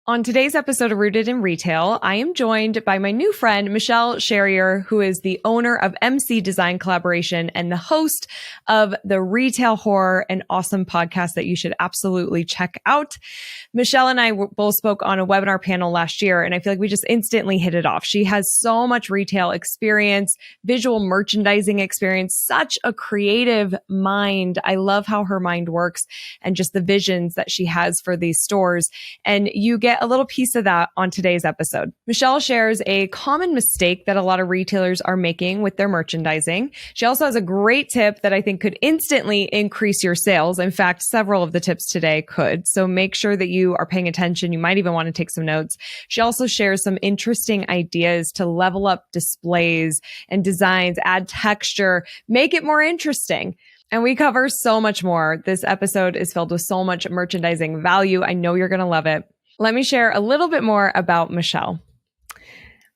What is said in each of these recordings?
On today's episode of Rooted in Retail, I am joined by my new friend, Michelle Sherrier, who is the owner of MC Design Collaboration and the host of the Retail Horror, an awesome podcast that you should absolutely check out. Michelle and I both spoke on a webinar panel last year, and I feel like we just instantly hit it off. She has so much retail experience, visual merchandising experience, such a creative mind. I love how her mind works and just the visions that she has for these stores. And you get a little piece of that on today's episode. Michelle shares a common mistake that a lot of retailers are making with their merchandising. She also has a great tip that I think could instantly increase your sales. In fact, several of the tips today could. So make sure that you are paying attention. You might even want to take some notes. She also shares some interesting ideas to level up displays and designs, add texture, make it more interesting. And we cover so much more. This episode is filled with so much merchandising value. I know you're going to love it. Let me share a little bit more about Michelle.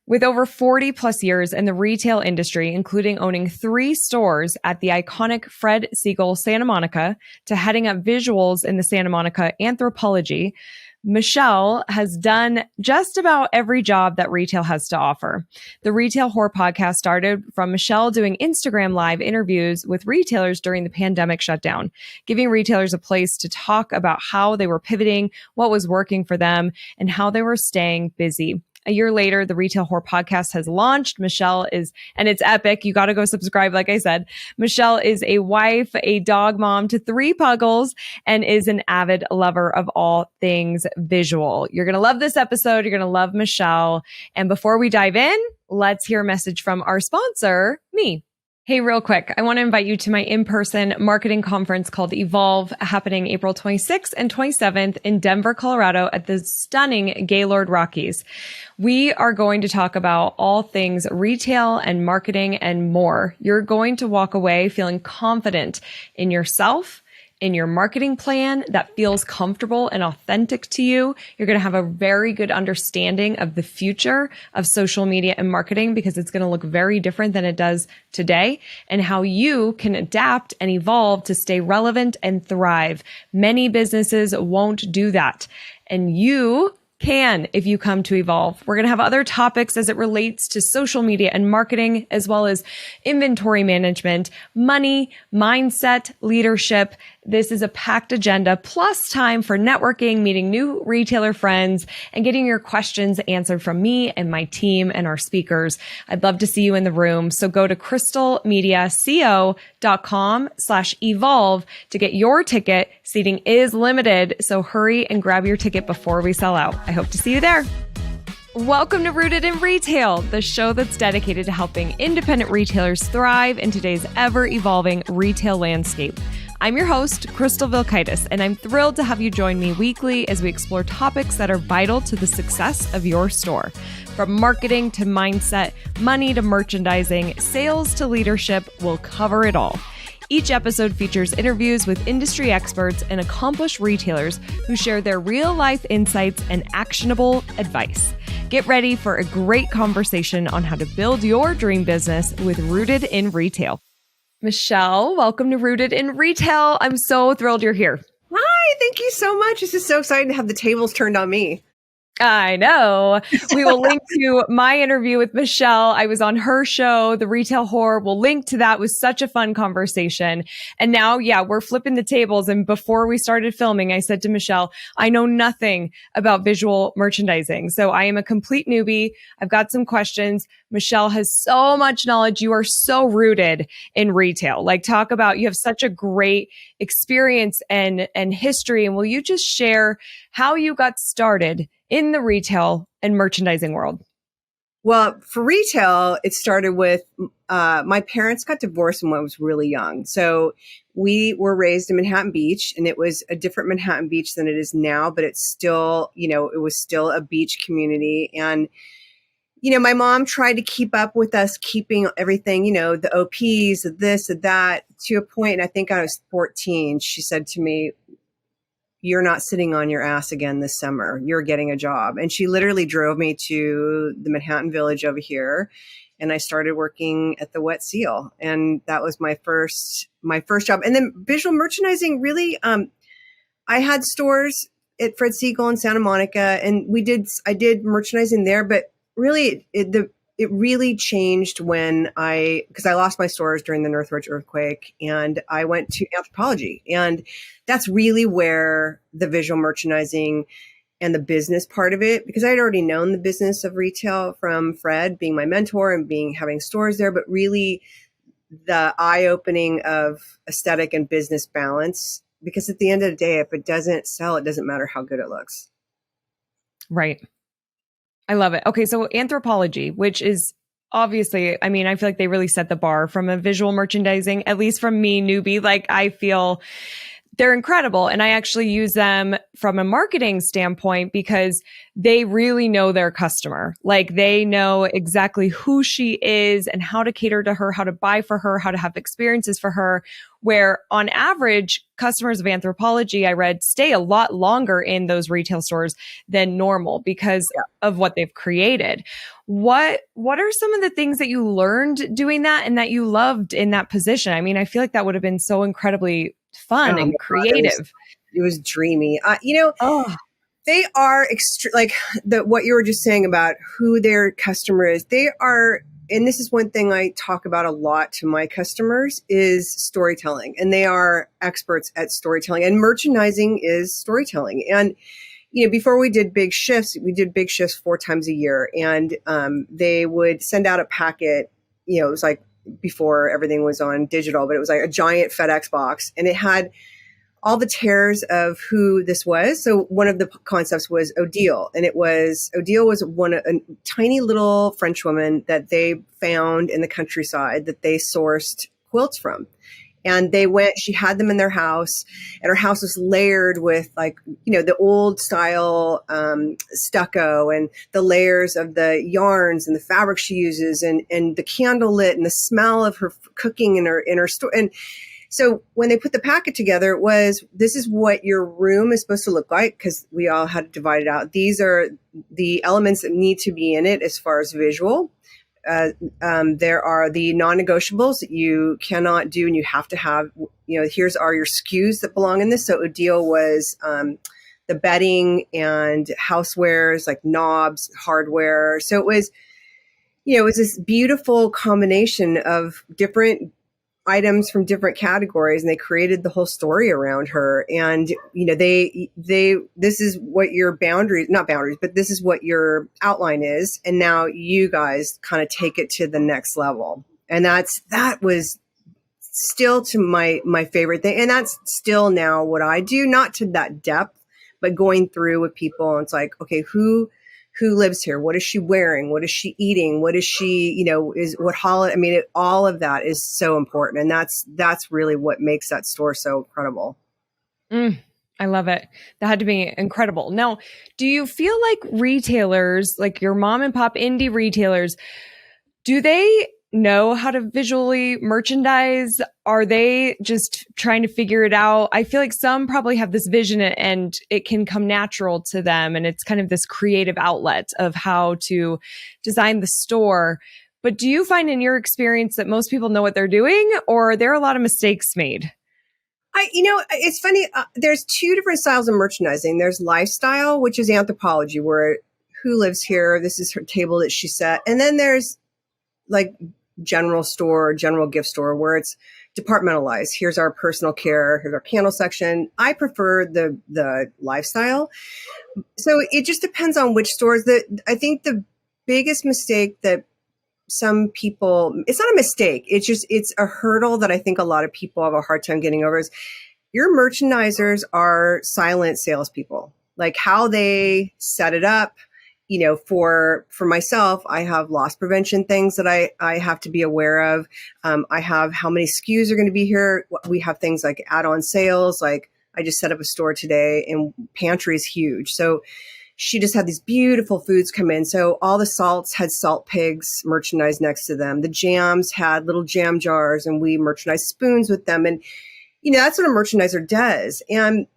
With over 40 plus years in the retail industry, including owning 3 stores at the iconic Fred Segal Santa Monica to heading up visuals in the Santa Monica Anthropology, Michelle has done just about every job that retail has to offer. The Retail Horror podcast started from Michelle doing Instagram live interviews with retailers during the pandemic shutdown, giving retailers a place to talk about how they were pivoting, what was working for them, and how they were staying busy. A year later, the Retail Horror podcast has launched. Michelle is, and it's epic. You got to go subscribe. Like I said, Michelle is a wife, a dog mom to 3 puggles, and is an avid lover of all things visual. You're going to love this episode. You're going to love Michelle. And before we dive in, let's hear a message from our sponsor, me. Hey, real quick, I want to invite you to my in-person marketing conference called Evolve, happening April 26th and 27th in Denver, Colorado at the stunning Gaylord Rockies. We are going to talk about all things retail and marketing and more. You're going to walk away feeling confident in yourself, in your marketing plan that feels comfortable and authentic to you. You're going to have a very good understanding of the future of social media and marketing because it's going to look very different than it does today, and how you can adapt and evolve to stay relevant and thrive. Many businesses won't do that, and you can if you come to Evolve. We're going to have other topics as it relates to social media and marketing, as well as inventory management, money, mindset, leadership. This is a packed agenda, plus time for networking, meeting new retailer friends, and getting your questions answered from me and my team and our speakers. I'd love to see you in the room. So go to crystalmediaco.com/evolve to get your ticket. Seating is limited, so hurry and grab your ticket before we sell out. I hope to see you there. Welcome to Rooted in Retail, the show that's dedicated to helping independent retailers thrive in today's ever-evolving retail landscape. I'm your host, Crystal Vilkaitis, and I'm thrilled to have you join me weekly as we explore topics that are vital to the success of your store. From marketing to mindset, money to merchandising, sales to leadership, we'll cover it all. Each episode features interviews with industry experts and accomplished retailers who share their real-life insights and actionable advice. Get ready for a great conversation on how to build your dream business with Rooted in Retail. Michelle, welcome to Rooted in Retail. I'm so thrilled you're here. Hi, thank you so much. This is so exciting to have the tables turned on me. I know. We will link to my interview with Michelle. I was on her show, The Retail Horror. We'll link to that. It was such a fun conversation. And now, we're flipping the tables. And before we started filming, I said to Michelle, I know nothing about visual merchandising. So I am a complete newbie. I've got some questions. Michelle has so much knowledge. You are so rooted in retail. Like, talk about, you have such a great experience and history. And will you just share how you got started in the retail and merchandising world? Well, for retail, it started with my parents got divorced when I was really young. So we were raised in Manhattan Beach, and it was a different Manhattan Beach than it is now, but it's still, it was still a beach community. And, my mom tried to keep up with us, keeping everything, the OPs, this, that, to a point. And I think I was 14. She said to me, "You're not sitting on your ass again this summer. You're getting a job." And she literally drove me to the Manhattan Village over here. And I started working at the Wet Seal. And that was my first job. And then visual merchandising, really, I had stores at Fred Siegel in Santa Monica, and I did merchandising there, but really it really changed because I lost my stores during the Northridge earthquake, and I went to anthropology, and that's really where the visual merchandising and the business part of it, because I had already known the business of retail from Fred being my mentor and having stores there, but really the eye-opening of aesthetic and business balance, because at the end of the day, if it doesn't sell, it doesn't matter how good it looks. Right. I love it. Okay. So anthropology, which is obviously, I mean, I feel like they really set the bar from a visual merchandising, at least from me, newbie. Like I feel they're incredible. And I actually use them from a marketing standpoint because they really know their customer. Like they know exactly who she is and how to cater to her, how to buy for her, how to have experiences for her. Where on average, customers of anthropology, I read, stay a lot longer in those retail stores than normal because of what they've created. What are some of the things that you learned doing that and that you loved in that position? I mean, I feel like that would have been so incredibly fun and creative. It was dreamy. Oh, they are like what you were just saying about who their customer is. They are, and this is one thing I talk about a lot to my customers is storytelling, and they are experts at storytelling, and merchandising is storytelling. And before we did big shifts 4 times a year, and they would send out a packet. It was like before everything was on digital, but it was like a giant FedEx box, and it had all the tears of who this was. So one of the concepts was Odile, and Odile was a tiny little French woman that they found in the countryside that they sourced quilts from. And she had them in their house, and her house was layered with the old style stucco and the layers of the yarns and the fabric she uses and the candle lit and the smell of her cooking in her store. And so when they put the packet together, this is what your room is supposed to look like, because we all had to divide it out. These are the elements that need to be in it as far as visual. There are the non-negotiables that you cannot do and you have to have. Here's are your SKUs that belong in this. So Odile was the bedding and housewares like knobs, hardware. So it was this beautiful combination of different items from different categories, and they created the whole story around her. And this is what your not boundaries, but this is what your outline is, and now you guys kind of take it to the next level. And that was still to my favorite thing, and that's still now what I do, not to that depth, but going through with people, and it's like, okay, who lives here? What is she wearing? What is she eating? What is she, holiday? I mean, all of that is so important. And that's really what makes that store so incredible. I love it. That had to be incredible. Now, do you feel like retailers, like your mom and pop indie retailers, do they know how to visually merchandise? Are they just trying to figure it out? I feel like some probably have this vision and it can come natural to them. And it's kind of this creative outlet of how to design the store. But do you find in your experience that most people know what they're doing, or are there a lot of mistakes made? It's funny. There's 2 different styles of merchandising. There's lifestyle, which is anthropology, where who lives here? This is her table that she set. And then there's like general store, general gift store, where it's departmentalized. Here's our personal care. Here's our candle section. I prefer the lifestyle. So it just depends on which stores. I think the biggest mistake that some people, it's not a mistake, it's a hurdle that I think a lot of people have a hard time getting over, is your merchandisers are silent salespeople. Like how they set it up. For myself, I have loss prevention things that I have to be aware of. I have how many SKUs are going to be here. We have things like add-on sales. Like I just set up a store today, and pantry is huge. So she just had these beautiful foods come in. So all the salts had salt pigs merchandised next to them. The jams had little jam jars, and we merchandised spoons with them. And, that's what a merchandiser does. And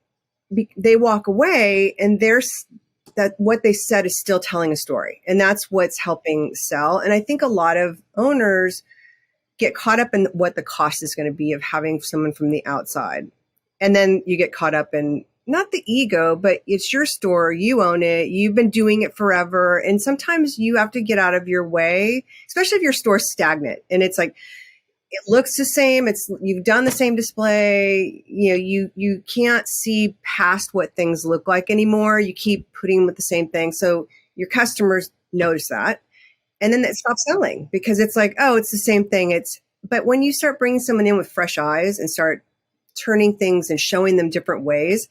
they walk away, and that what they said is still telling a story, and that's what's helping sell. And I think a lot of owners get caught up in what the cost is going to be of having someone from the outside. And then you get caught up in not the ego, but it's your store. You own it. You've been doing it forever. And sometimes you have to get out of your way, especially if your store's stagnant and it's like, it looks the same. You've done the same display. You can't see past what things look like anymore. You keep putting with the same thing. So your customers notice that. And then it stops selling because it's like, oh, it's the same thing. But when you start bringing someone in with fresh eyes and start turning things and showing them different ways,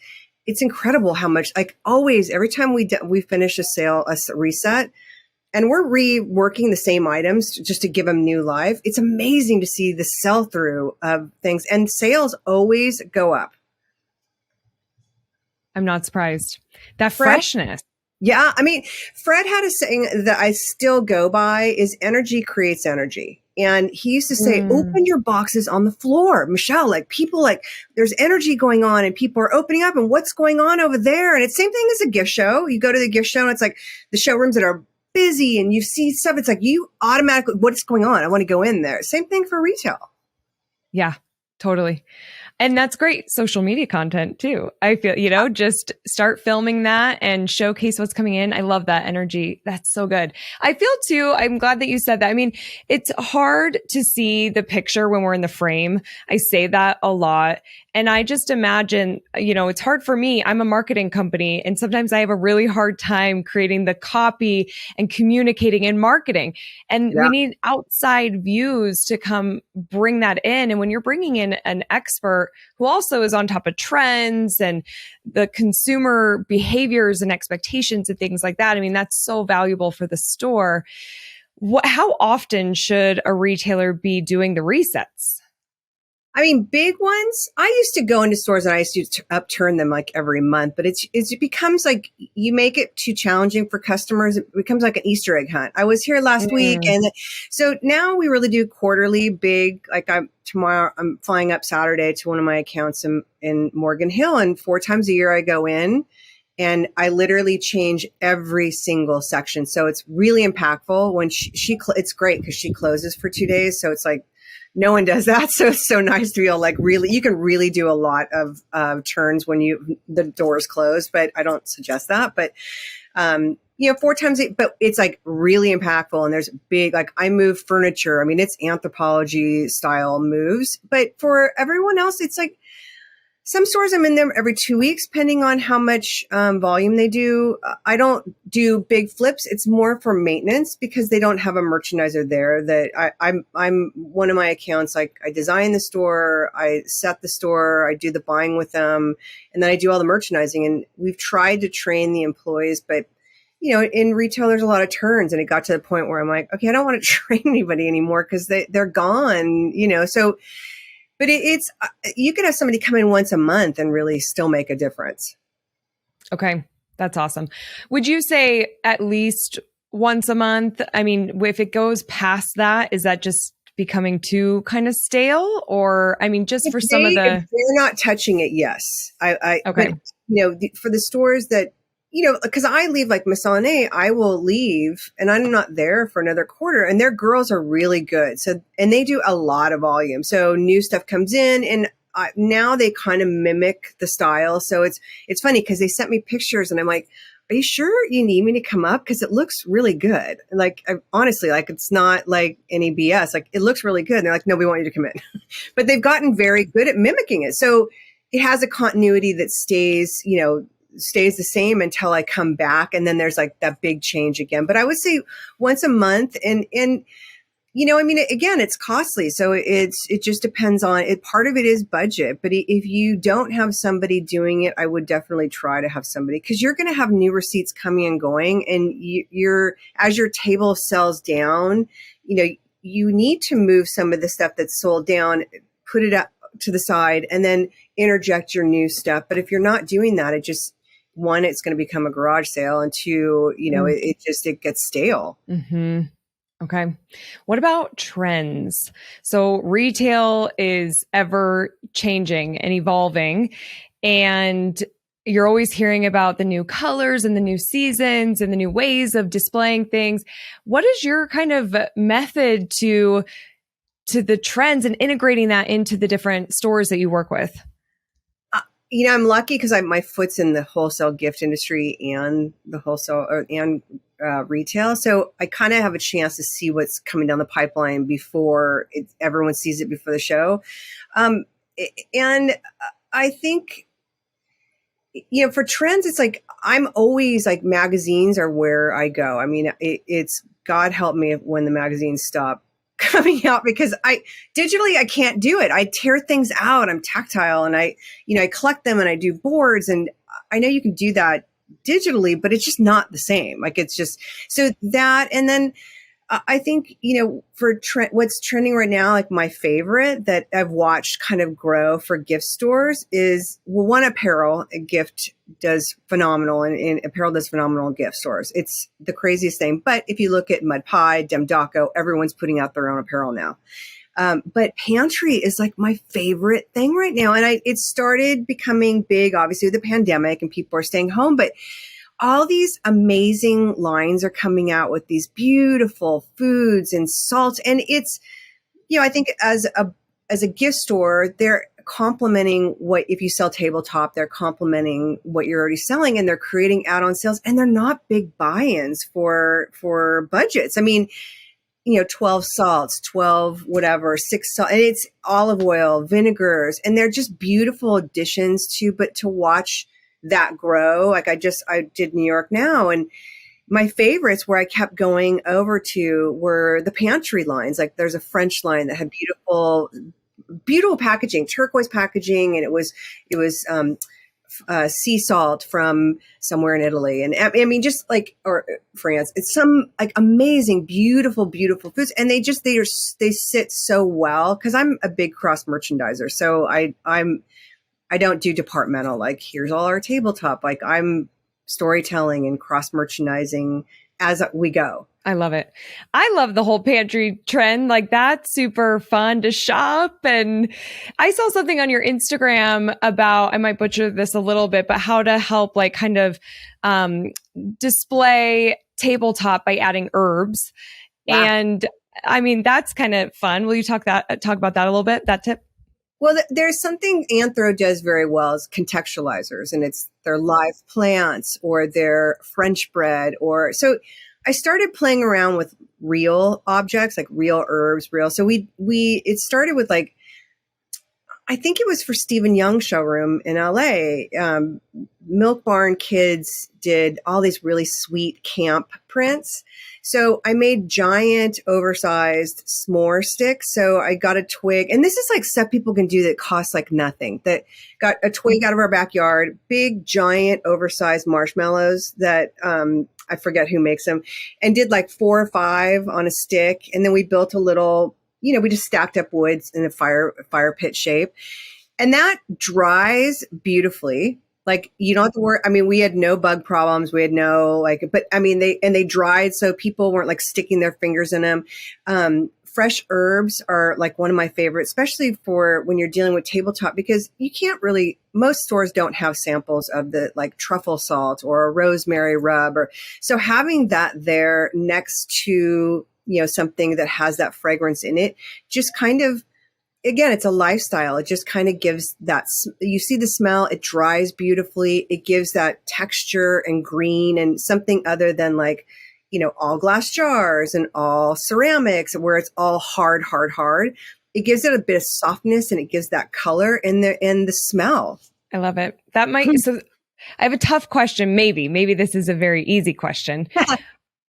it's incredible how much, like always, every time we finish a sale, a reset, and we're reworking the same items just to give them new life. It's amazing to see the sell through of things, and sales always go up. I'm not surprised. That Fred, freshness. yeah. I mean, Fred had a saying that I still go by is energy creates energy. And he used to say, open your boxes on the floor. Michelle, like people like there's energy going on and people are opening up and what's going on over there. And it's same thing as a gift show. You go to the gift show and it's like the showrooms that are busy and you see stuff. It's like you automatically, what's going on? I want to go in there. Same thing for retail. Yeah, totally. And that's great social media content too. I feel, just start filming that and showcase what's coming in. I love that energy. That's so good. I feel too, I'm glad that you said that. I mean, it's hard to see the picture when we're in the frame. I say that a lot. And I just imagine, it's hard for me. I'm a marketing company and sometimes I have a really hard time creating the copy and communicating in marketing. And we need outside views to come bring that in. And when you're bringing in an expert who also is on top of trends and the consumer behaviors and expectations and things like that, I mean, that's so valuable for the store. How often should a retailer be doing the resets? I mean, big ones. I used to go into stores and I used to upturn them like every month, but it becomes like you make it too challenging for customers. It becomes like an Easter egg hunt. I was here last week. And so now we really do quarterly big, like tomorrow I'm flying up Saturday to one of my accounts in Morgan Hill, and 4 times a year I go in and I literally change every single section. So it's really impactful when it's great because she closes for 2 days. So it's like, no one does that. So it's so nice to feel like you can really do a lot of turns when the doors close, but I don't suggest that. But, 4 times, but it's like really impactful. And there's big, like I move furniture. I mean, it's Anthropologie style moves, but for everyone else, it's like, some stores I'm in there every 2 weeks, depending on how much volume they do. I don't do big flips. It's more for maintenance because they don't have a merchandiser there. That I'm one of my accounts. Like I design the store, I set the store, I do the buying with them, and then I do all the merchandising. And we've tried to train the employees, but in retail, there's a lot of turns, and it got to the point where I'm like, okay, I don't want to train anybody anymore because they're gone. So. But it's you can have somebody come in once a month and really still make a difference. Okay, that's awesome. Would you say at least once a month? I mean, if it goes past that, is that just becoming too kind of stale? Or, I mean, just for some of the... If they're not touching it, yes. Okay. But, for the stores that, because I leave like Missalane, I will leave and I'm not there for another quarter, and their girls are really good. So, and they do a lot of volume. So new stuff comes in and now they kind of mimic the style. So it's funny because they sent me pictures and I'm like, are you sure you need me to come up? Because it looks really good. And like, honestly, like it's not like any BS. Like it looks really good. And they're like, no, we want you to come in. But they've gotten very good at mimicking it. So it has a continuity that stays the same until I come back. And then there's like that big change again. But I would say once a month and I mean, again, it's costly. So it just depends on it. Part of it is budget, but if you don't have somebody doing it, I would definitely try to have somebody, because you're going to have new receipts coming and going. And as your table sells down, you need to move some of the stuff that's sold down, put it up to the side, and then interject your new stuff. But if you're not doing that, one, it's going to become a garage sale, and two, it gets stale. Mm-hmm. Okay. What about trends? So retail is ever changing and evolving, and you're always hearing about the new colors and the new seasons and the new ways of displaying things. What is your kind of method to the trends and integrating that into the different stores that you work with? I'm lucky because my foot's in the wholesale gift industry and the wholesale and retail. So I kind of have a chance to see what's coming down the pipeline before everyone sees it before the show. And I think, for trends, it's like, I'm always like, magazines are where I go. I mean, it's God help me when the magazines stop coming out, because digitally, I can't do it. I tear things out. I'm tactile, and I collect them, and I do boards, and I know you can do that digitally, but it's just not the same. Like, it's just, so that, and then I think, for what's trending right now, like my favorite that I've watched kind of grow for gift stores is, well, one, apparel. A gift does phenomenal, and apparel does phenomenal in gift stores. It's the craziest thing. But if you look at Mud Pie, Demdaco, everyone's putting out their own apparel now. But pantry is like my favorite thing right now. And it started becoming big, obviously, with the pandemic, and people are staying home. But all these amazing lines are coming out with these beautiful foods and salts. And it's, I think as a gift store, they're complementing if you sell tabletop, they're complementing what you're already selling, and they're creating add-on sales, and they're not big buy-ins for budgets. I mean, 12 salts, 12, whatever, 6 salt, and it's olive oil, vinegars, and they're just beautiful additions but to watch that grow. Like I did New York now, and my favorites where I kept going over to were the pantry lines. Like there's a French line that had beautiful packaging, turquoise packaging. And it was sea salt from somewhere in Italy. And I mean, just like, or France, it's some like amazing, beautiful foods. And they sit so well. 'Cause I'm a big cross merchandiser. So I don't do departmental, like here's all our tabletop. Like I'm storytelling and cross merchandising as we go. I love it. I love the whole pantry trend. Like that's super fun to shop. And I saw something on your Instagram about, I might butcher this a little bit, but how to help like kind of display tabletop by adding herbs. Wow. And I mean, that's kind of fun. Will you talk about that a little bit, that tip? Well, there's something Anthro does very well is contextualizers, and it's their live plants or their French bread. So I started playing around with real objects, like real herbs, so it started with like, I think it was for Stephen Young's showroom in LA. Milk Barn Kids did all these really sweet camp prints. So I made giant oversized s'more sticks. So I got a twig, and this is like stuff people can do that costs like nothing. That got a twig out of our backyard, big, giant, oversized marshmallows that I forget who makes them, and did like 4 or 5 on a stick. And then we built a little, we just stacked up woods in a fire pit shape. And that dries beautifully. Like you don't have to worry. I mean, we had no bug problems. We had no but I mean, they dried so people weren't like sticking their fingers in them. Fresh herbs are like one of my favorites, especially for when you're dealing with tabletop, because you can't really, most stores don't have samples of the like truffle salt or a rosemary rub, so having that there next to, something that has that fragrance in it, just kind of, again, it's a lifestyle. It just kind of gives that, you see the smell, it dries beautifully. It gives that texture and green and something other than like, all glass jars and all ceramics where it's all hard. It gives it a bit of softness, and it gives that color and the smell. I love it. That might, so I have a tough question. Maybe this is a very easy question.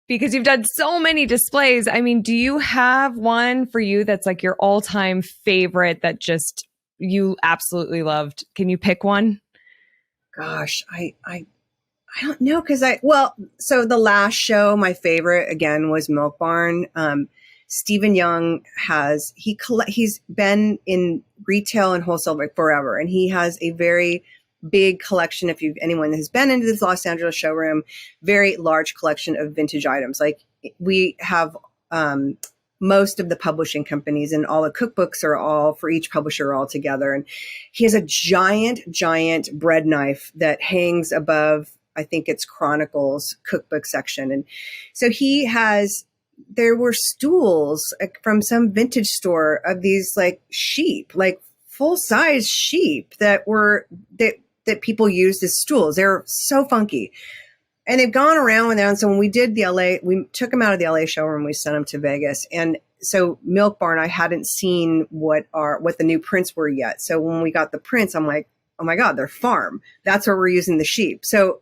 Because you've done so many displays. I mean, do you have one for you that's like your all-time favorite that just you absolutely loved? Can you pick one? Gosh, I don't know, because so the last show, my favorite again was Milk Barn. Stephen Young he's been in retail and wholesale forever, and he has a very big collection. If anyone has been into this Los Angeles showroom, very large collection of vintage items. Like we have most of the publishing companies, and all the cookbooks are all for each publisher all together. And he has a giant bread knife that hangs above, I think it's Chronicles cookbook section. And so there were stools from some vintage store of these like sheep, like full size sheep that that people used as stools. They're so funky. And they've gone around with that. So when we did the LA, we took them out of the LA showroom, we sent them to Vegas. And so Milk Bar and I hadn't seen what the new prints were yet. So when we got the prints, I'm like, oh my God, they're farm. That's where we're using the sheep. So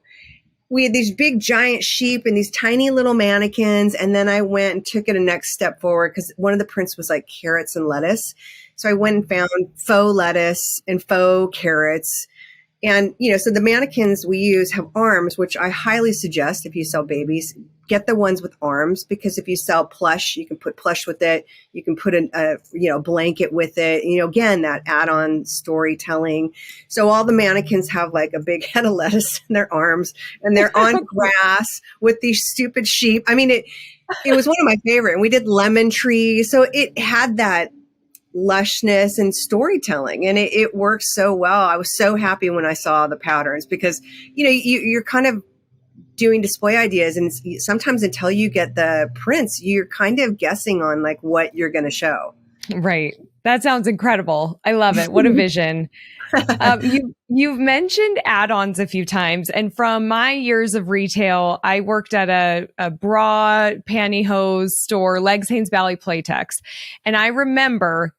we had these big giant sheep and these tiny little mannequins. And then I went and took it a next step forward because one of the prints was like carrots and lettuce. So I went and found faux lettuce and faux carrots. And, so the mannequins we use have arms, which I highly suggest if you sell babies, get the ones with arms, because if you sell plush, you can put plush with it. You can put a blanket with it. Again, that add-on storytelling. So all the mannequins have like a big head of lettuce in their arms, and they're on grass with these stupid sheep. I mean, it was one of my favorite. And we did lemon trees. So it had that lushness and storytelling, and it works so well. I was so happy when I saw the patterns because you're kind of doing display ideas, and sometimes until you get the prints, you're kind of guessing on like what you're going to show. Right. That sounds incredible. I love it. What a vision. You've mentioned add-ons a few times, and from my years of retail, I worked at a bra pantyhose store, Legs Hanes Valley Playtex, and I remember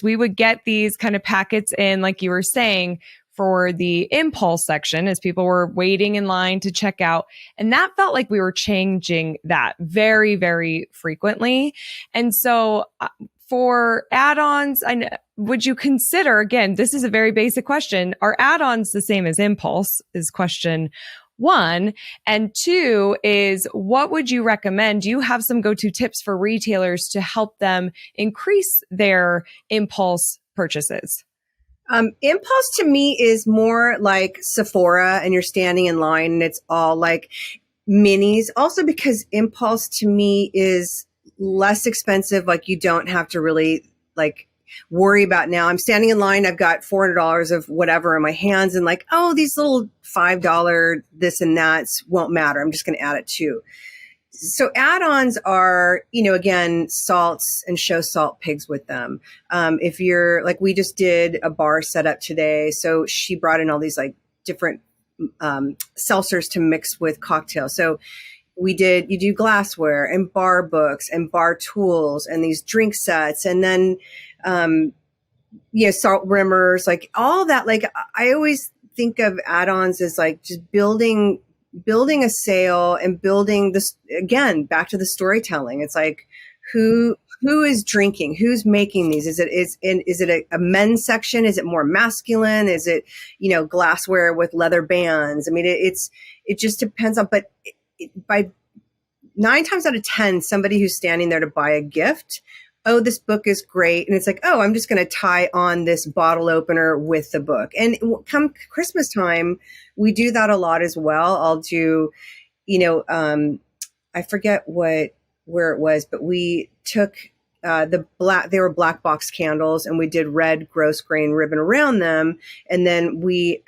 we would get these kind of packets in, like you were saying, for the impulse section as people were waiting in line to check out, and that felt like we were changing that very, very frequently, and so. For add-ons, would you consider, again, this is a very basic question, are add-ons the same as impulse is question one. And two is, what would you recommend? Do you have some go-to tips for retailers to help them increase their impulse purchases? Impulse to me is more like Sephora, and you're standing in line and it's all like minis. Also because impulse to me is less expensive. Like you don't have to really like worry about, now I'm standing in line, I've got $400 of whatever in my hands, and like, oh, these little $5 this and that won't matter. I'm just going to add it too. So add-ons are, again, salts, and show salt pigs with them. If you're like, we just did a bar setup today. So she brought in all these like different seltzers to mix with cocktails. So you do glassware and bar books and bar tools and these drink sets. And then, salt rimmers, like all that. Like I always think of add-ons as like just building a sale and building this, again, back to the storytelling. It's like, who is drinking? Who's making these? Is it a men's section? Is it more masculine? Is it, glassware with leather bands? I mean, it just depends on, but by 9 times out of 10, somebody who's standing there to buy a gift, oh, this book is great. And it's like, oh, I'm just going to tie on this bottle opener with the book. And come Christmas time, we do that a lot as well. I'll do, I forget where it was, but we took they were black box candles, and we did red gross grain ribbon around them. And then they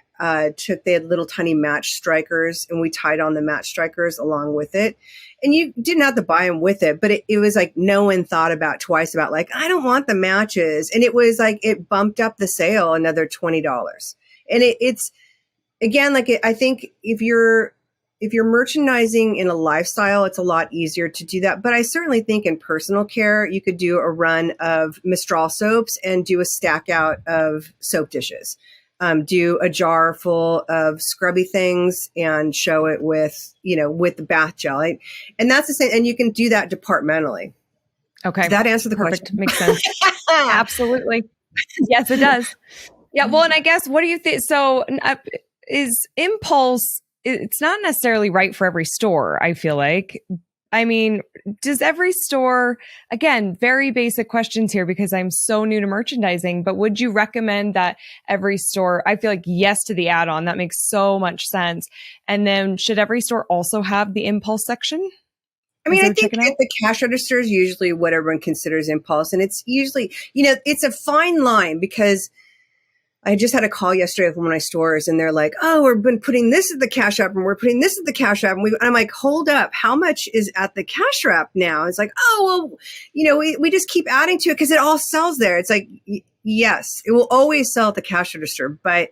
had little tiny match strikers, and we tied on the match strikers along with it. And you didn't have to buy them with it, but it was like no one thought about twice about like, I don't want the matches. And it was like, it bumped up the sale another $20. And it's, again, like I think if you're merchandising in a lifestyle, it's a lot easier to do that. But I certainly think in personal care, you could do a run of Mistral soaps and do a stack out of soap dishes. Do a jar full of scrubby things and show it with the bath gel. And that's the same. And you can do that departmentally. Okay. Does that answer the Perfect. question? Makes sense. Absolutely. Yes, it does. Yeah. Well, and I guess, what do you think? So is impulse, it's not necessarily right for every store, I feel like. I mean, does every store, again, very basic questions here because I'm so new to merchandising, but would you recommend that every store, I feel like yes to the add-on, that makes so much sense. And then should every store also have the impulse section? I mean, I think at the cash register is usually what everyone considers impulse. And it's usually, it's a fine line because I just had a call yesterday with one of my stores, and they're like, oh, we've been putting this at the cash app, and we're putting this at the cash app. And I'm like, hold up, how much is at the cash app now? It's like, oh, well, we just keep adding to it because it all sells there. It's like, yes, it will always sell at the cash register, but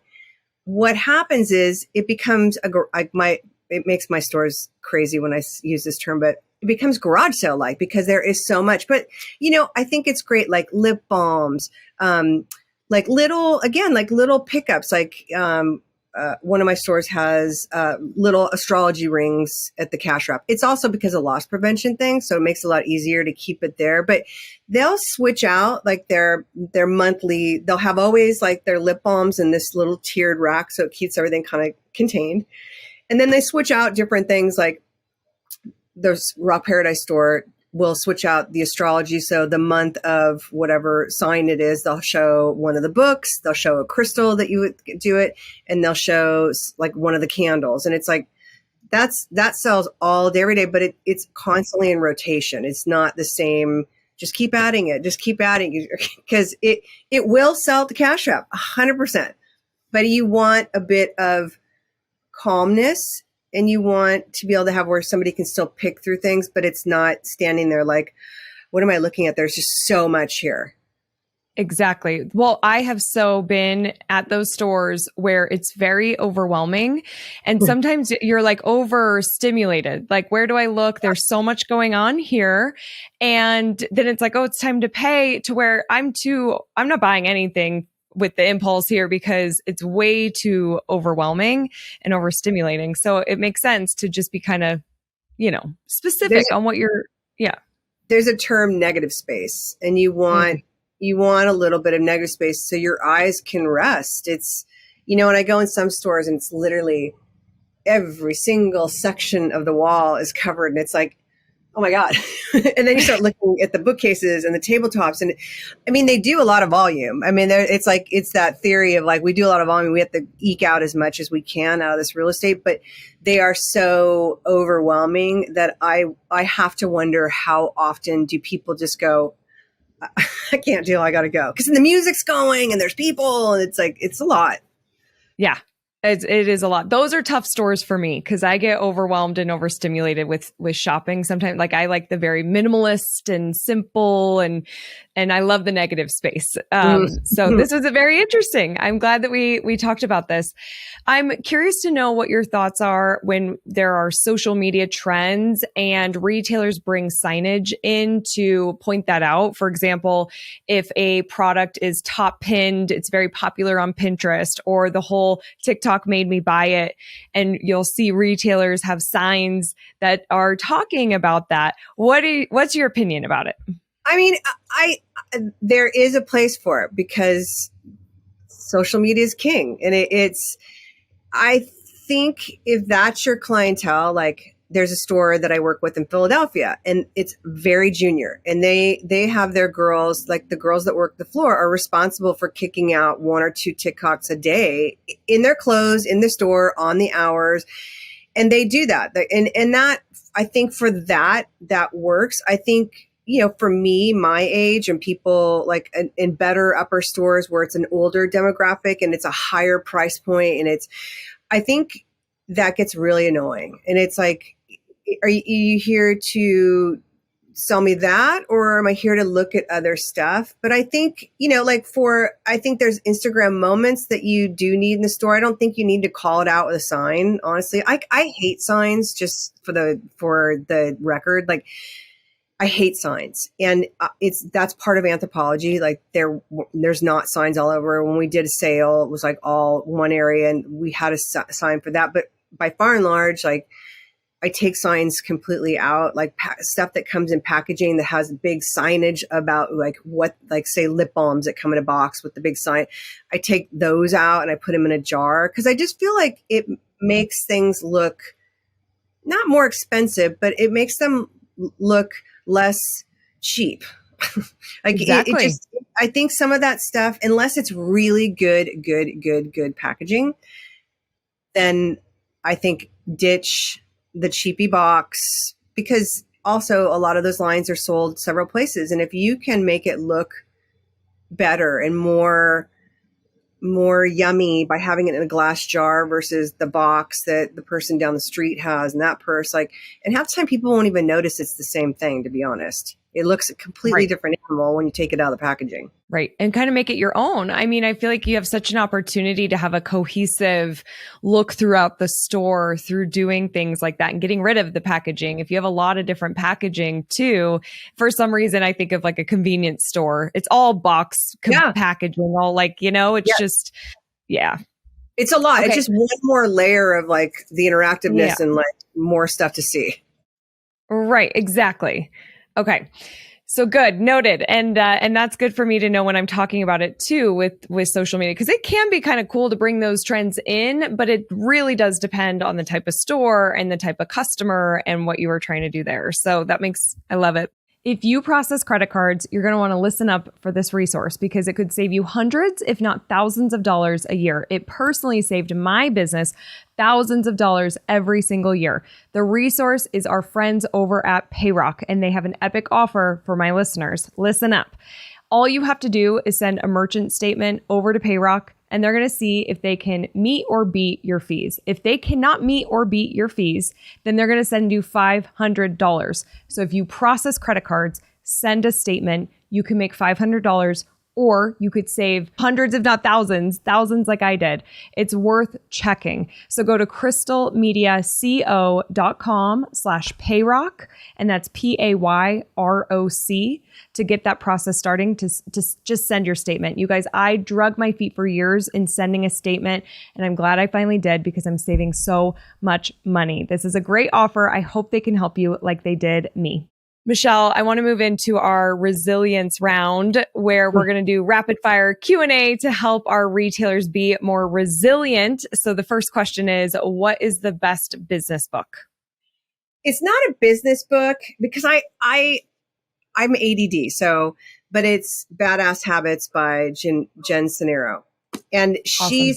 what happens is it becomes it makes my stores crazy when I use this term, but it becomes garage sale like because there is so much. But I think it's great, like lip balms, like little pickups, like one of my stores has little astrology rings at the cash wrap. It's also because of loss prevention thing, so it makes it a lot easier to keep it there. But they'll switch out like their monthly. They'll have always like their lip balms in this little tiered rack, so it keeps everything kind of contained. And then they switch out different things, like there's Rock Paradise store will switch out the astrology. So the month of whatever sign it is, they'll show one of the books, they'll show a crystal that you would do it, and they'll show like one of the candles. And it's like, that sells all day, every day, but it's constantly in rotation. It's not the same. Just keep adding it, because it will sell at the cash wrap 100%. But you want a bit of calmness, and you want to be able to have where somebody can still pick through things, but it's not standing there like, what am I looking at? There's just so much here. Exactly. Well, I have so been at those stores where it's very overwhelming, and sometimes you're like overstimulated. Like, where do I look? There's so much going on here. And then it's like, oh, it's time to pay, to where I'm not buying anything with the impulse here because it's way too overwhelming and overstimulating. So it makes sense to just be kind of, specific on what you're, There's a term, negative space, and you want a little bit of negative space so your eyes can rest. It's, when I go in some stores and it's literally every single section of the wall is covered, and it's like, oh my God. And then you start looking at the bookcases and the tabletops. And I mean, they do a lot of volume. I mean, it's that theory of like, we do a lot of volume. We have to eke out as much as we can out of this real estate, but they are so overwhelming that I have to wonder, how often do people just go, I can't deal, I got to go. Because the music's going and there's people, and it's like, it's a lot. Yeah. It is a lot. Those are tough stores for me because I get overwhelmed and overstimulated with shopping sometimes. Like, I like the very minimalist and simple, and I love the negative space. So this was a very interesting. I'm glad that we talked about this. I'm curious to know what your thoughts are when there are social media trends and retailers bring signage in to point that out. For example, if a product is top pinned, it's very popular on Pinterest, or the whole TikTok made me buy it, and you'll see retailers have signs that are talking about that. What's your opinion about it? I mean, there is a place for it because social media is king, and I think if that's your clientele, like there's a store that I work with in Philadelphia, and it's very junior, and they have their girls, like the girls that work the floor are responsible for kicking out 1 or 2 TikToks a day in their clothes, in the store, on the hours. And they do that. And that, I think for that works. I think, for me, my age, and people like in better upper stores where it's an older demographic and it's a higher price point, and I think that gets really annoying. And it's like, are you here to sell me that, or am I here to look at other stuff? But I think, I think there's Instagram moments that you do need in the store. I don't think you need to call it out with a sign. Honestly, I hate signs, just for the record. Like, I hate signs, and that's part of Anthropologie. Like, there's not signs all over. When we did a sale, it was like all one area, and we had a sign for that. But by far and large, like, I take signs completely out, like stuff that comes in packaging that has big signage about say lip balms that come in a box with the big sign. I take those out and I put them in a jar, because I just feel like it makes things look not more expensive, but it makes them look less cheap. Like, exactly. I think some of that stuff, unless it's really good packaging, then I think ditch the cheapy box, because also a lot of those lines are sold several places. And if you can make it look better and more yummy by having it in a glass jar versus the box that the person down the street has in that purse, like, and half the time people won't even notice it's the same thing, to be honest. It looks a completely different animal when you take it out of the packaging. Right. And kind of make it your own. I mean, I feel like you have such an opportunity to have a cohesive look throughout the store through doing things like that and getting rid of the packaging. If you have a lot of different packaging too, for some reason, I think of like a convenience store. It's all Yeah. packaging, all like, it's Yeah. just, yeah. It's a lot. It's Okay. just one more layer of like the Yeah. interactiveness and like more stuff to see. Right. Exactly. Okay. So good, noted, and that's good for me to know when I'm talking about it too with social media, because it can be kind of cool to bring those trends in, but it really does depend on the type of store and the type of customer and what you are trying to do there. So I love it. If you process credit cards, you're going to want to listen up for this resource because it could save you hundreds, if not thousands of dollars a year. It personally saved my business thousands of dollars every single year. The resource is our friends over at Payrock, and they have an epic offer for my listeners. Listen up. All you have to do is send a merchant statement over to Payrock, and they're going to see if they can meet or beat your fees. If they cannot meet or beat your fees, then they're going to send you $500. So if you process credit cards, send a statement, you can make $500, or you could save hundreds, if not thousands like I did. It's worth checking. So go to crystalmediaco.com/payrock, and that's PAYROC, to get that process starting to just send your statement. You guys, I drug my feet for years in sending a statement, and I'm glad I finally did because I'm saving so much money. This is a great offer. I hope they can help you like they did me. Michelle, I want to move into our resilience round where we're going to do rapid fire Q&A to help our retailers be more resilient. So the first question is, what is the best business book? It's not a business book because I'm ADD. But it's Badass Habits by Jen Sincero. And Awesome.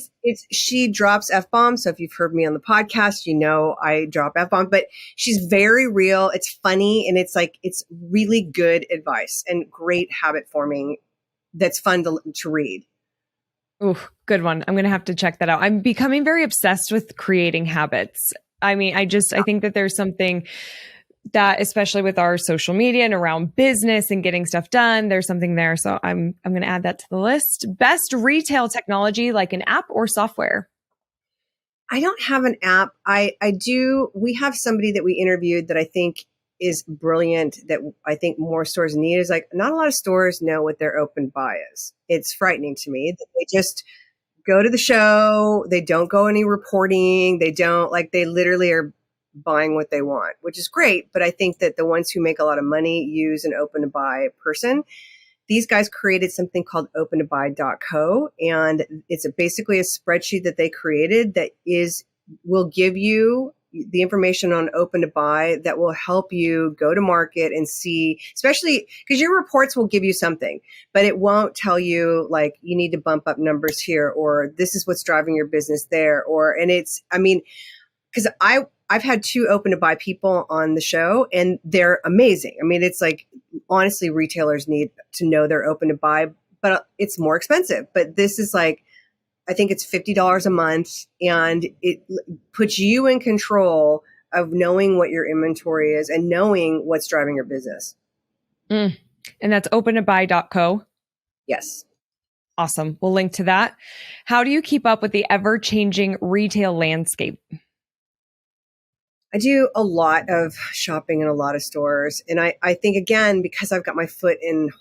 she drops F-bombs. So if you've heard me on the podcast, I drop F-bombs, but she's very real. It's funny. And it's really good advice and great habit forming. That's fun to read. Ooh, good one. I'm going to have to check that out. I'm becoming very obsessed with creating habits. I mean, I think that there's something that, especially with our social media and around business and getting stuff done, there's something there. So I'm going to add that to the list. Best retail technology, like an app or software? I don't have an app. I do. We have somebody that we interviewed that I think is brilliant, that I think more stores need. Is like, not a lot of stores know what their open buy is. It's frightening to me that they just go to the show. They don't go any reporting. They literally are buying what they want, which is great. But I think that the ones who make a lot of money use an open to buy person. These guys created something called open-to-buy.co, and it's basically a spreadsheet that they created that will give you the information on open to buy that will help you go to market and see, especially because your reports will give you something, but it won't tell you like you need to bump up numbers here, or this is what's driving your business there, because I've had 2 open to buy people on the show and they're amazing. I mean, it's like, honestly, retailers need to know they're open to buy, but it's more expensive. But this is like, I think it's $50 a month, and it puts you in control of knowing what your inventory is and knowing what's driving your business. And that's open-to-buy.co? Yes. Awesome. We'll link to that. How do you keep up with the ever-changing retail landscape? I do a lot of shopping in a lot of stores. And I think, again, because I've got my foot in the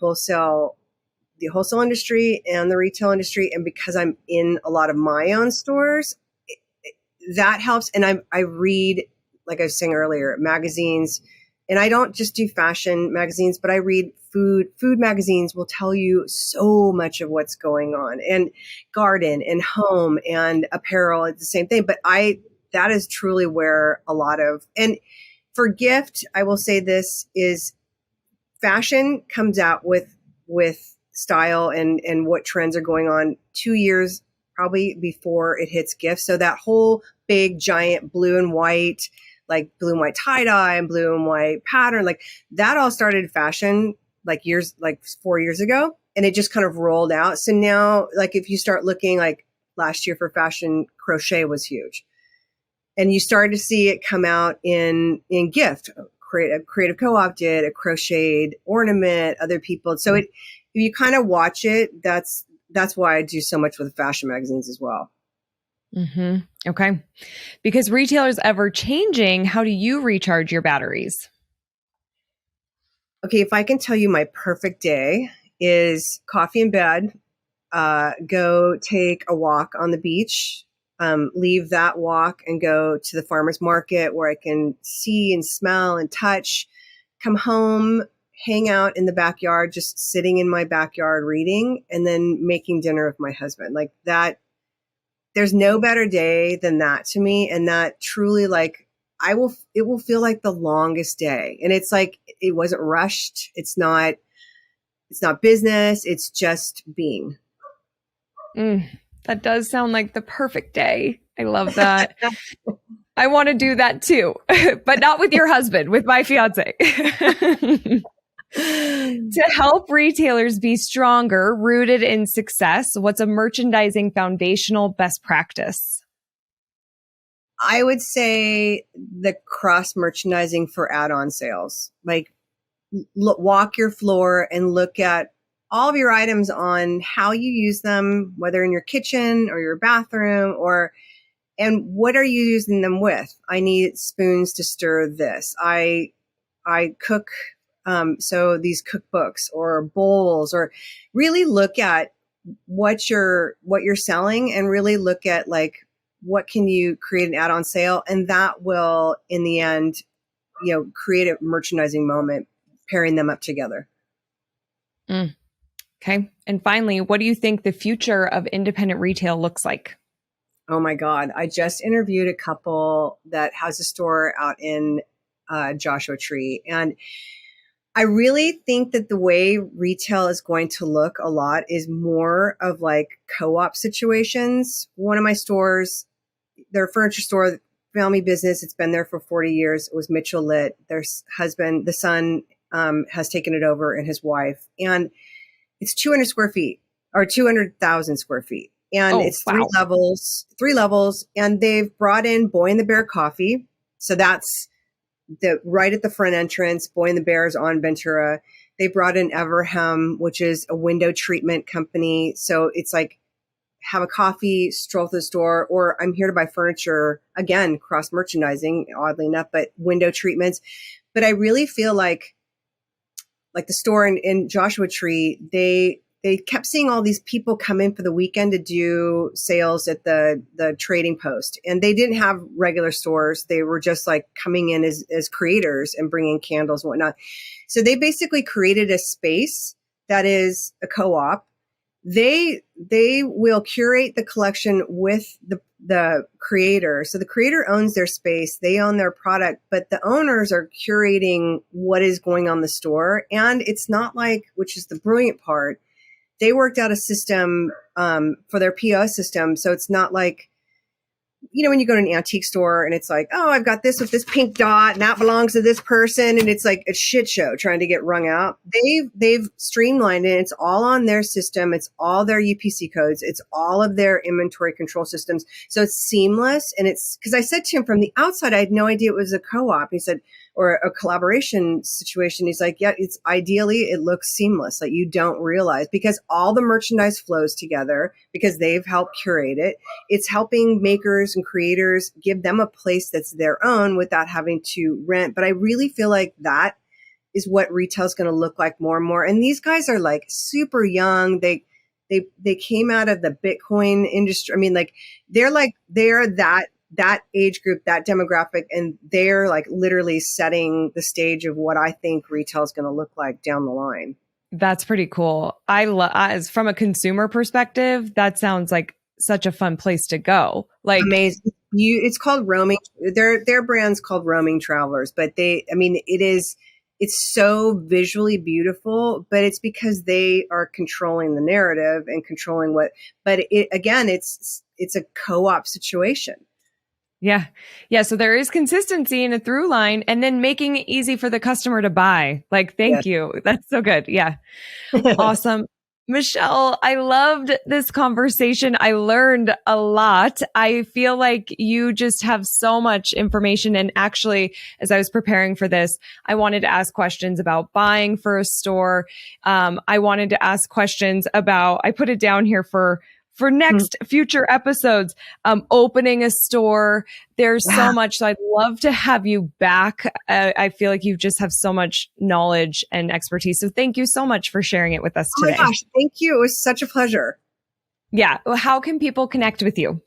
wholesale industry and the retail industry, and because I'm in a lot of my own stores, that helps. And I read, like I was saying earlier, magazines. And I don't just do fashion magazines, but I read food. Food magazines will tell you so much of what's going on, and garden and home and apparel. It's the same thing. But that is truly where a lot of, and for gift, I will say this is fashion comes out with style and what trends are going on 2 years probably before it hits gifts. So that whole big giant blue and white tie-dye and blue and white pattern, like that all started fashion like 4 years ago, and it just kind of rolled out. So now, like if you start looking, like last year for fashion, crochet was huge. And you started to see it come out in gift. Creative Co-op did a crocheted ornament, other people. So you kind of watch it, that's why I do so much with fashion magazines as well. Okay. Because retailers ever changing, how do you recharge your batteries? Okay, if I can tell you my perfect day is coffee in bed, go take a walk on the beach, leave that walk and go to the farmer's market where I can see and smell and touch, come home, hang out in the backyard, just sitting in my backyard reading, and then making dinner with my husband. Like that, there's no better day than that to me. And that truly, like, it will feel like the longest day. And it's like, it wasn't rushed. It's not business. It's just being. That does sound like the perfect day. I love that. I want to do that too, but not with your husband, with my fiance. To help retailers be stronger, rooted in success, what's a merchandising foundational best practice? I would say the cross merchandising for add-on sales. Like walk your floor and look at all of your items on how you use them, whether in your kitchen or your bathroom, and what are you using them with? I need spoons to stir this. I cook, so these cookbooks or bowls, or really look at what you're selling and really look at like, what can you create an add-on sale? And that will, in the end, create a merchandising moment, pairing them up together. Okay. And finally, what do you think the future of independent retail looks like? Oh my God. I just interviewed a couple that has a store out in Joshua Tree. And I really think that the way retail is going to look a lot is more of like co-op situations. One of my stores, their furniture store, family business, it's been there for 40 years. It was Mitchell Lit. Their husband, the son, has taken it over, and his wife. And it's 200 square feet or 200,000 square feet. And it's wow. three levels. And they've brought in Boy and the Bear coffee. So that's right at the front entrance. Boy and the Bear is on Ventura. They brought in Everham, which is a window treatment company. So it's like, have a coffee, stroll to the store, or I'm here to buy furniture. Again, cross merchandising, oddly enough, but window treatments. But I really feel like the store in Joshua Tree, they kept seeing all these people come in for the weekend to do sales at the trading post. And they didn't have regular stores. They were just like coming in as creators and bringing candles and whatnot. So they basically created a space that is a co-op. They will curate the collection with the creator. So the creator owns their space, they own their product, but the owners are curating what is going on the store. And it's not like, which is the brilliant part, they worked out a system for their POS system. So it's not like, when you go to an antique store and it's like, oh, I've got this with this pink dot and that belongs to this person. And it's like a shit show trying to get wrung out. They've streamlined it. It's all on their system. It's all their UPC codes. It's all of their inventory control systems. So it's seamless. And it's because I said to him from the outside, I had no idea it was a co-op. He said, or a collaboration situation. He's like, yeah, it's ideally, it looks seamless. Like you don't realize, because all the merchandise flows together because they've helped curate it. It's helping makers and creators give them a place that's their own without having to rent. But I really feel like that is what retail is going to look like more and more. And these guys are like super young. They came out of the Bitcoin industry. I mean, like they're that age group, that demographic, and they're like literally setting the stage of what I think retail is going to look like down the line. That's pretty cool. As from a consumer perspective, that sounds like such a fun place to go. Like amazing. It's called Roaming. Their brand's called Roaming Travelers, but it's so visually beautiful, but it's because they are controlling the narrative and controlling but it's a co-op situation. Yeah. Yeah. So there is consistency in a through line, and then making it easy for the customer to buy. Like, thank you. That's so good. Yeah. Awesome. Michelle, I loved this conversation. I learned a lot. I feel like you just have so much information. And actually, as I was preparing for this, I wanted to ask questions about buying for a store. I wanted to ask questions about, I put it down here for next future episodes, opening a store. There's so much. So I'd love to have you back. I feel like you just have so much knowledge and expertise. So thank you so much for sharing it with us today. Oh my gosh, thank you. It was such a pleasure. Yeah. Well, how can people connect with you?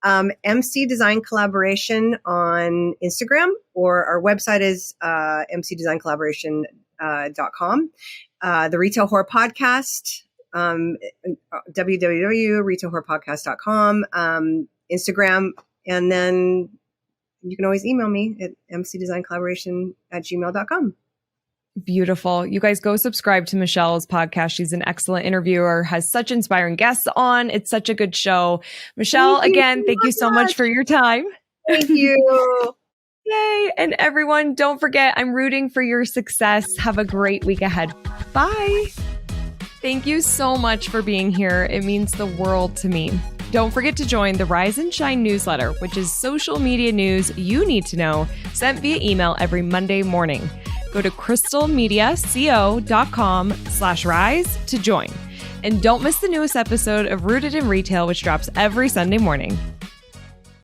MC Design Collaboration on Instagram, or our website is mcdesigncollaboration.com. The Retail Horror Podcast, www.retailhorrorpodcast.com, Instagram, and then you can always email me at mcdesigncollaboration@gmail.com. Beautiful. You guys go subscribe to Michelle's podcast. She's an excellent interviewer, has such inspiring guests on. It's such a good show. Michelle, thank you so much for your time. Thank you. Yay. And everyone, don't forget, I'm rooting for your success. Have a great week ahead. Bye. Thank you so much for being here. It means the world to me. Don't forget to join the Rise and Shine newsletter, which is social media news you need to know, sent via email every Monday morning. Go to crystalmediaco.com/rise to join. And don't miss the newest episode of Rooted in Retail, which drops every Sunday morning.